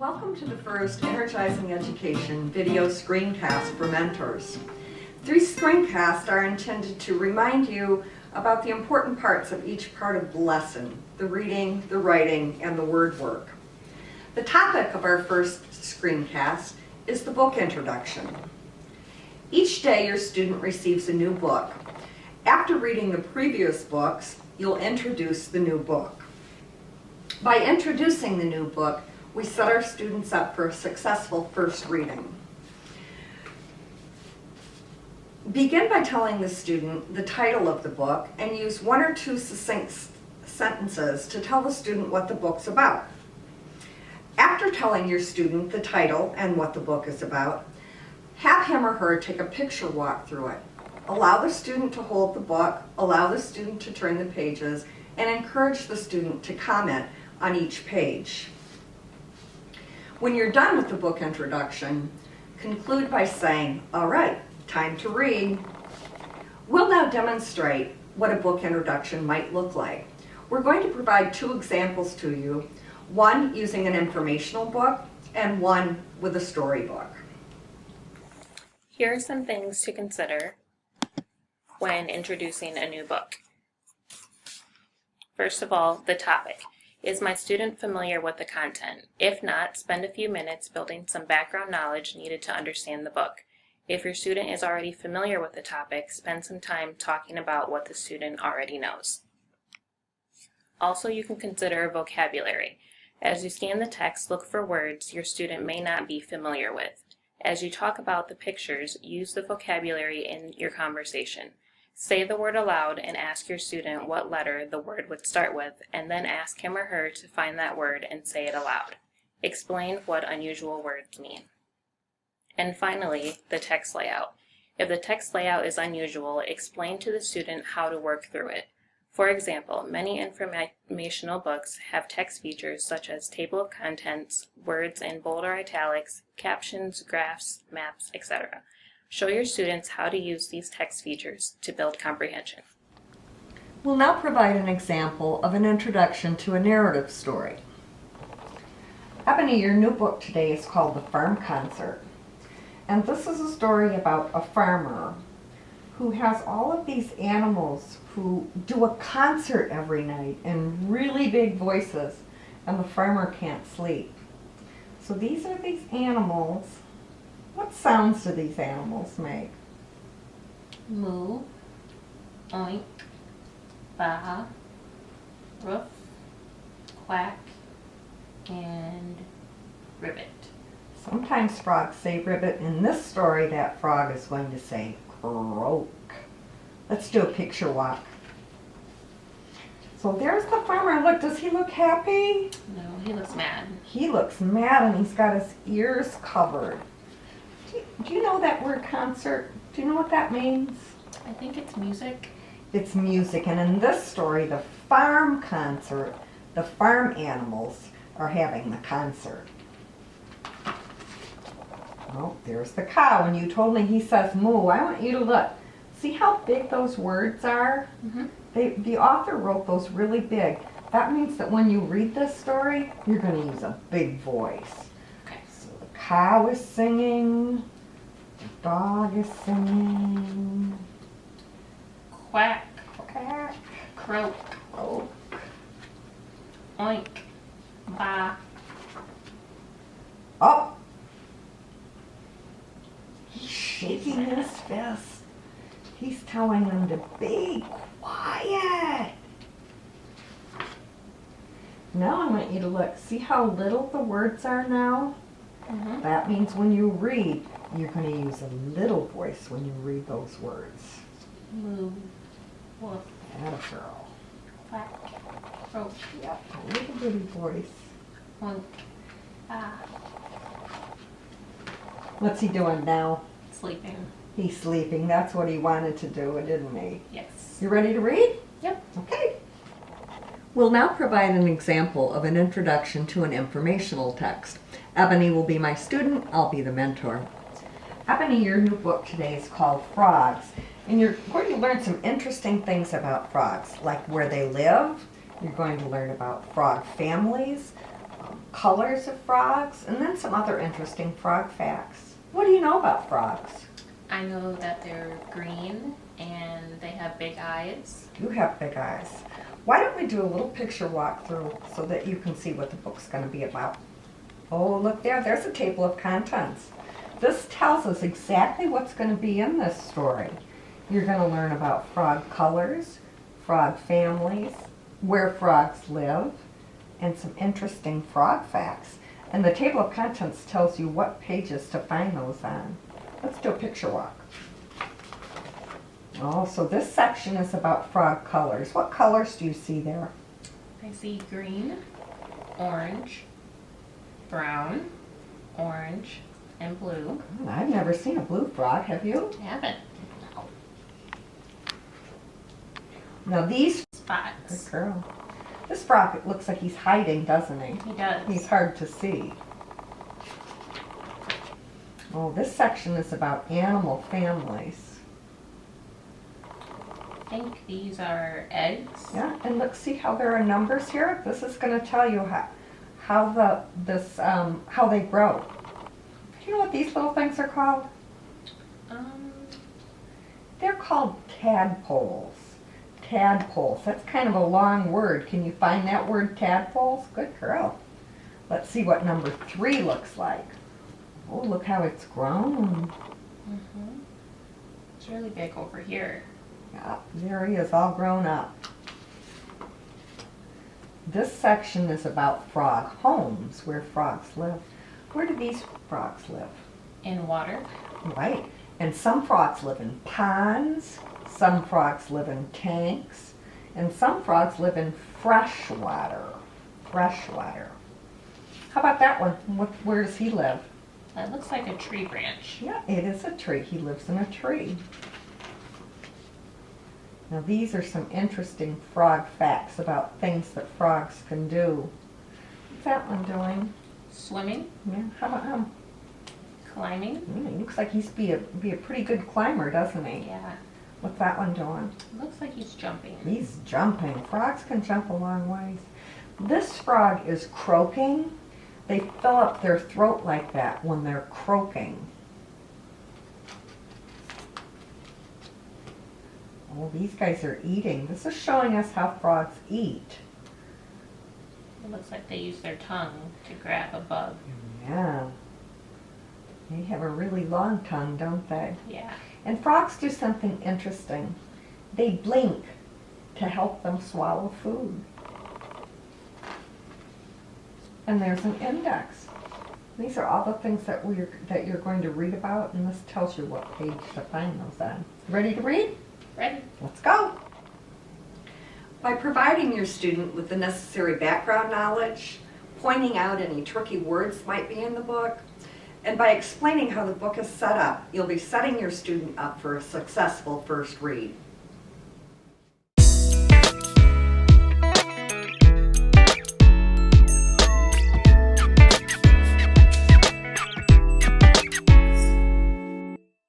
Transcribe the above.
Welcome to the first Energizing Education video screencast for mentors. These screencasts are intended to remind you about the important parts of each part of the lesson, the reading, the writing, and the word work. The topic of our first screencast is the book introduction. Each day your student receives a new book. After reading the previous books, you'll introduce the new book. By introducing the new book, we set our students up for a successful first reading. Begin by telling the student the title of the book and use one or two succinct sentences to tell the student what the book's about. After telling your student the title and what the book is about, have him or her take a picture walk through it. Allow the student to hold the book, allow the student to turn the pages, and encourage the student to comment on each page. When you're done with the book introduction, conclude by saying, "All right, time to read." We'll now demonstrate what a book introduction might look like. We're going to provide two examples to you, one using an informational book and one with a storybook. Here are some things to consider when introducing a new book. First of all, the topic. Is my student familiar with the content? If not, spend a few minutes building some background knowledge needed to understand the book. If your student is already familiar with the topic, spend some time talking about what the student already knows. Also, you can consider vocabulary. As you scan the text, look for words your student may not be familiar with. As you talk about the pictures, use the vocabulary in your conversation. Say the word aloud and ask your student what letter the word would start with, and then ask him or her to find that word and say it aloud. Explain what unusual words mean. And finally, the text layout. If the text layout is unusual, explain to the student how to work through it. For example, many informational books have text features such as table of contents, words in bold or italics, captions, graphs, maps, etc. Show your students how to use these text features to build comprehension. We'll now provide an example of an introduction to a narrative story. Ebony, your new book today is called The Farm Concert. And this is a story about a farmer who has all of these animals who do a concert every night in really big voices, and the farmer can't sleep. So these are these animals. What sounds do these animals make? Moo, oink, baa, roof, quack, and ribbit. Sometimes frogs say ribbit. In this story, that frog is going to say croak. Let's do a picture walk. So there's the farmer. Look, does he look happy? No, he looks mad. He looks mad and he's got his ears covered. Do you know that word concert? Do you know what that means? I think it's music. It's music, and in this story, the farm concert, the farm animals are having the concert. Oh, there's the cow, and you told me he says moo. I want you to look. See how big those words are? Mm-hmm. The author wrote those really big. That means that when you read this story, you're going to use a big voice. So the cow is singing, the dog is singing. Quack, Quack, croak, croak. oink, baa. Oh! He's shaking his fist. He's telling them to be quiet. Now I want you to look. See how little the words are now? Mm-hmm. That means when you read, you're going to use a little voice when you read those words. Moo, woof, Atta girl. quack, croak, Yep, a little bitty voice. oink, baa. What's he doing now? Sleeping. He's sleeping. That's what he wanted to do, didn't he? Yes. You ready to read? Yep. Okay. We'll now provide an example of an introduction to an informational text. Ebony will be my student. I'll be the mentor. Ebony, your new book today is called Frogs, and you're going to learn some interesting things about frogs, like where they live. You're going to learn about frog families, colors of frogs, and then some other interesting frog facts. What do you know about frogs? I know that they're green and they have big eyes. Do have big eyes. Why don't we do a little picture walkthrough so that you can see what the book's going to be about? Oh, look there, there's a table of contents. This tells us exactly what's going to be in this story. You're going to learn about frog colors, frog families, where frogs live, and some interesting frog facts. And the table of contents tells you what pages to find those on. Let's do a picture walk. Oh, so this section is about frog colors. What colors do you see there? I see green, orange, brown, orange, and blue. I've never seen a blue frog, have you? I haven't. Now these, good Spots. girl. This frog, it looks like he's hiding, doesn't he? He does. He's hard to see. Oh, this section is about animal families. I think these are eggs. Yeah, and look, see how there are numbers here? This is going to tell you how they grow. Do you know what these little things are called? They're called tadpoles. Tadpoles. That's kind of a long word. Can you find that word, tadpoles? Good girl. Let's see what number 3 looks like. Oh, look how it's grown. It's really big over here. Yeah, there he is, all grown up. This section is about frog homes, where frogs live. Where do these frogs live? In water. Right. And some frogs live in ponds, some frogs live in tanks, and some frogs live in fresh water. Fresh water. How about that one? Where does he live? That looks like a tree branch. Yeah, it is a tree. He lives in a tree. Now these are some interesting frog facts about things that frogs can do. What's that one doing? Swimming, Yeah, how about him? climbing. He looks like he's be a pretty good climber, doesn't he? Yeah. What's that one doing? Looks like he's jumping. He's jumping. Frogs can jump a long ways. This frog is croaking. They fill up their throat like that when they're croaking. Oh, these guys are eating. This is showing us how frogs eat. It looks like they use their tongue to grab a bug. Yeah. They have a really long tongue, don't they? Yeah. And frogs do something interesting. They blink to help them swallow food. And there's an index. These are all the things that you're going to read about, and this tells you what page to find those on. Ready to read? Ready? Let's go. By providing your student with the necessary background knowledge, pointing out any tricky words might be in the book, and by explaining how the book is set up, you'll be setting your student up for a successful first read.